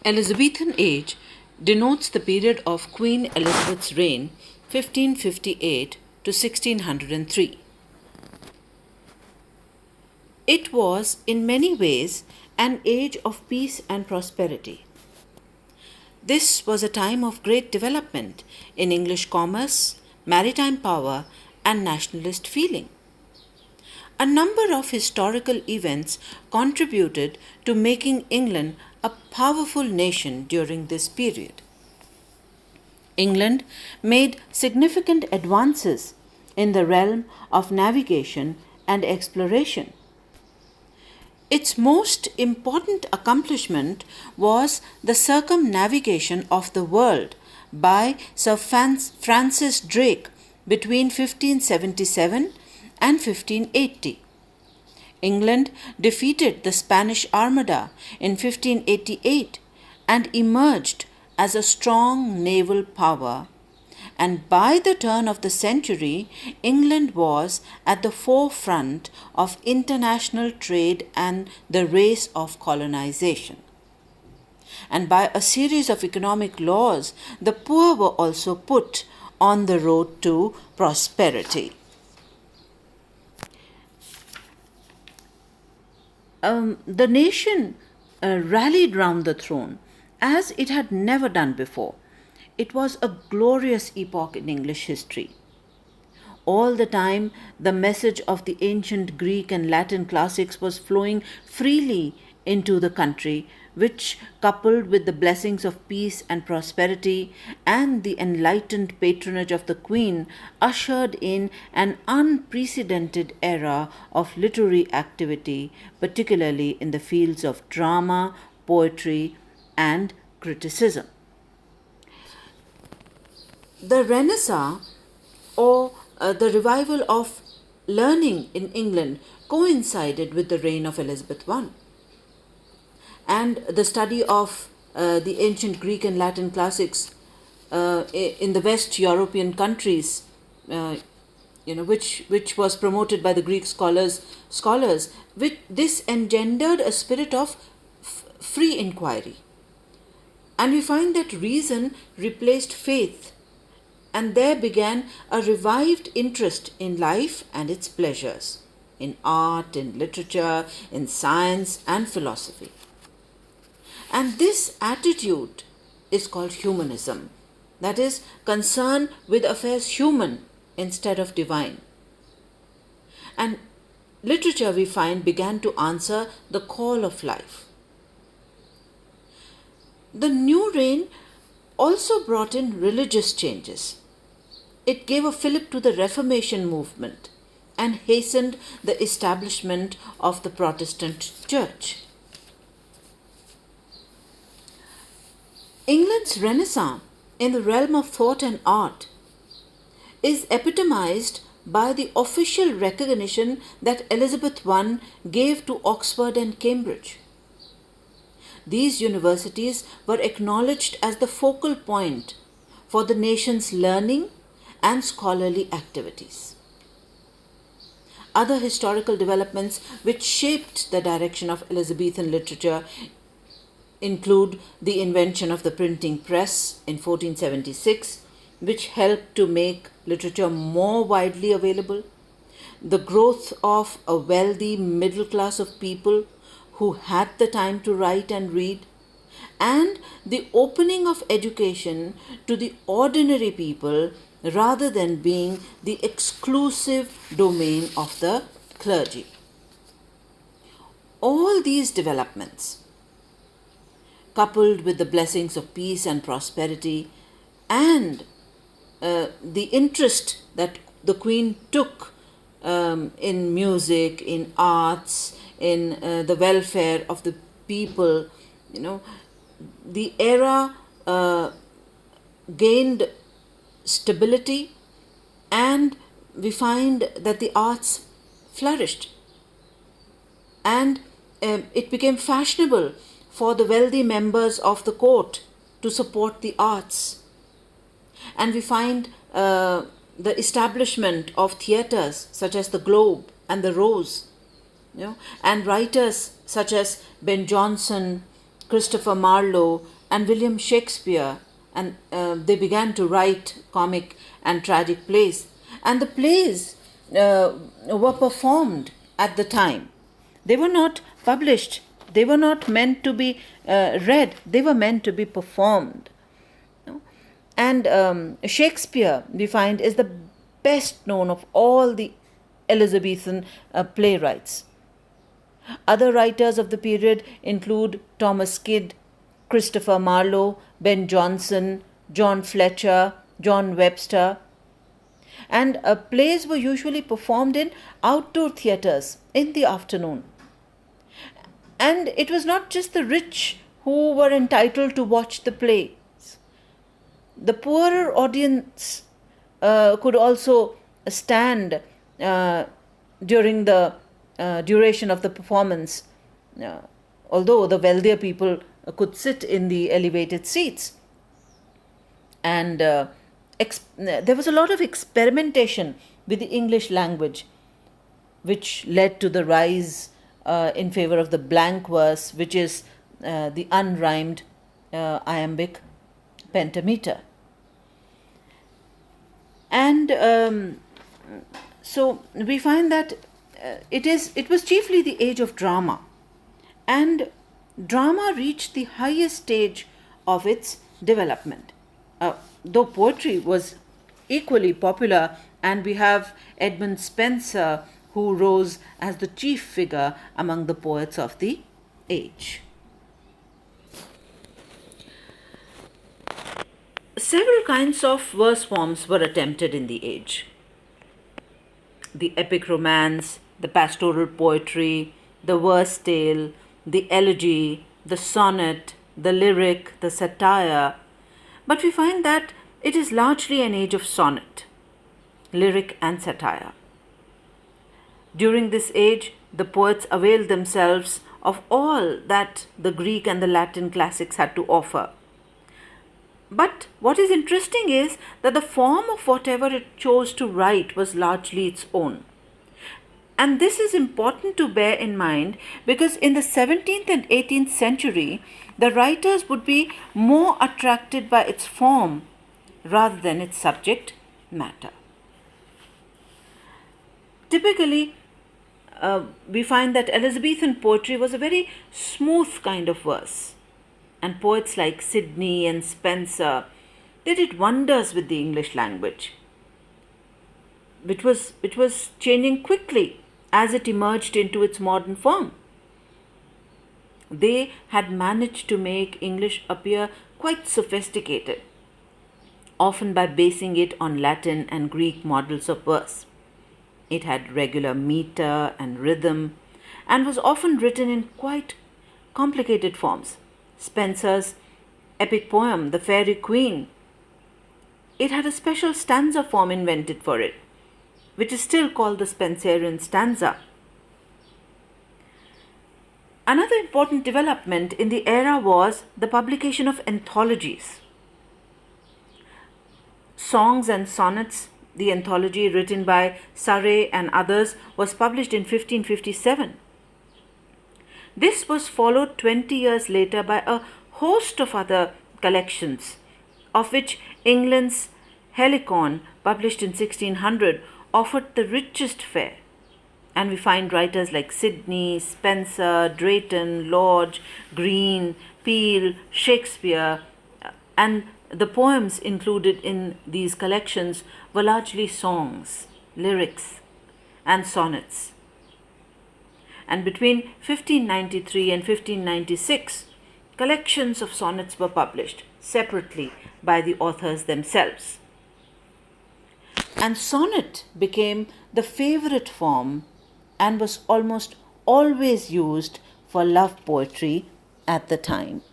Elizabethan Age denotes the period of Queen Elizabeth's reign, 1558 to 1603. It was, in many ways, an age of peace and prosperity. This was a time of great development in English commerce, maritime power, and nationalist feeling. A number of historical events contributed to making England a powerful nation during this period. England made significant advances in the realm of navigation and exploration. Its most important accomplishment was the circumnavigation of the world by Sir Francis Drake between 1577 and 1580. England defeated the Spanish Armada in 1588 and emerged as a strong naval power. And by the turn of the century, England was at the forefront of international trade and the race of colonization. And by a series of economic laws, the poor were also put on the road to prosperity. The nation rallied round the throne as it had never done before. It was a glorious epoch in English history. All the time, the message of the ancient Greek and Latin classics was flowing freely into the country, which, coupled with the blessings of peace and prosperity and the enlightened patronage of the Queen, ushered in an unprecedented era of literary activity, particularly in the fields of drama, poetry, and criticism. The Renaissance, or the revival of learning in England, coincided with the reign of Elizabeth I. And the study of the ancient Greek and Latin classics in the West European countries, which was promoted by the Greek scholars, this engendered a spirit of free inquiry. And we find that reason replaced faith, and there began a revived interest in life and its pleasures, in art, in literature, in science and philosophy. And this attitude is called humanism, that is, concern with affairs human instead of divine. And literature, we find, began to answer the call of life. The new reign also brought in religious changes. It gave a fillip to the Reformation movement and hastened the establishment of the Protestant Church. England's Renaissance in the realm of thought and art is epitomized by the official recognition that Elizabeth I gave to Oxford and Cambridge. These universities were acknowledged as the focal point for the nation's learning and scholarly activities. Other historical developments which shaped the direction of Elizabethan literature include the invention of the printing press in 1476, which helped to make literature more widely available, the growth of a wealthy middle class of people who had the time to write and read, and the opening of education to the ordinary people rather than being the exclusive domain of the clergy. All these developments, coupled with the blessings of peace and prosperity and the interest that the Queen took in music, in arts, in the welfare of the people, the era gained stability, and we find that the arts flourished, and it became fashionable for the wealthy members of the court to support the arts. And we find the establishment of theatres such as the Globe and the Rose, and writers such as Ben Jonson, Christopher Marlowe, and William Shakespeare, and they began to write comic and tragic plays. And the plays were performed at the time. They were not published, they were not meant to be read, they were meant to be performed. And Shakespeare, we find, is the best known of all the Elizabethan playwrights. Other writers of the period include Thomas Kyd, Christopher Marlowe, Ben Jonson, John Fletcher, John Webster. And plays were usually performed in outdoor theatres in the afternoon. And it was not just the rich who were entitled to watch the plays. The poorer audience could also stand during the duration of the performance, although the wealthier people could sit in the elevated seats. And there was a lot of experimentation with the English language, which led to the rise in favor of the blank verse, which is the unrhymed iambic pentameter. And so we find that it was chiefly the age of drama, and drama reached the highest stage of its development. Though poetry was equally popular, and we have Edmund Spenser, who rose as the chief figure among the poets of the age. Several kinds of verse forms were attempted in the age. The epic romance, the pastoral poetry, the verse tale, the elegy, the sonnet, the lyric, the satire. But we find that it is largely an age of sonnet, lyric, and satire. During this age, the poets availed themselves of all that the Greek and the Latin classics had to offer. But what is interesting is that the form of whatever it chose to write was largely its own. And this is important to bear in mind because in the 17th and 18th century, the writers would be more attracted by its form rather than its subject matter. Typically, we find that Elizabethan poetry was a very smooth kind of verse. And poets like Sidney and Spenser, they did wonders with the English language. It was changing quickly as it emerged into its modern form. They had managed to make English appear quite sophisticated, often by basing it on Latin and Greek models of verse. It had regular meter and rhythm and was often written in quite complicated forms. Spenser's epic poem, The Faerie Queene, it had a special stanza form invented for it, which is still called the Spenserian stanza. Another important development in the era was the publication of anthologies. Songs and Sonnets, the anthology written by Surrey and others, was published in 1557. This was followed 20 years later by a host of other collections, of which England's Helicon, published in 1600, offered the richest fare. And we find writers like Sidney, Spenser, Drayton, Lodge, Greene, Peele, Shakespeare, and the poems included in these collections were largely songs, lyrics, and sonnets. And between 1593 and 1596, collections of sonnets were published separately by the authors themselves. And sonnet became the favorite form and was almost always used for love poetry at the time.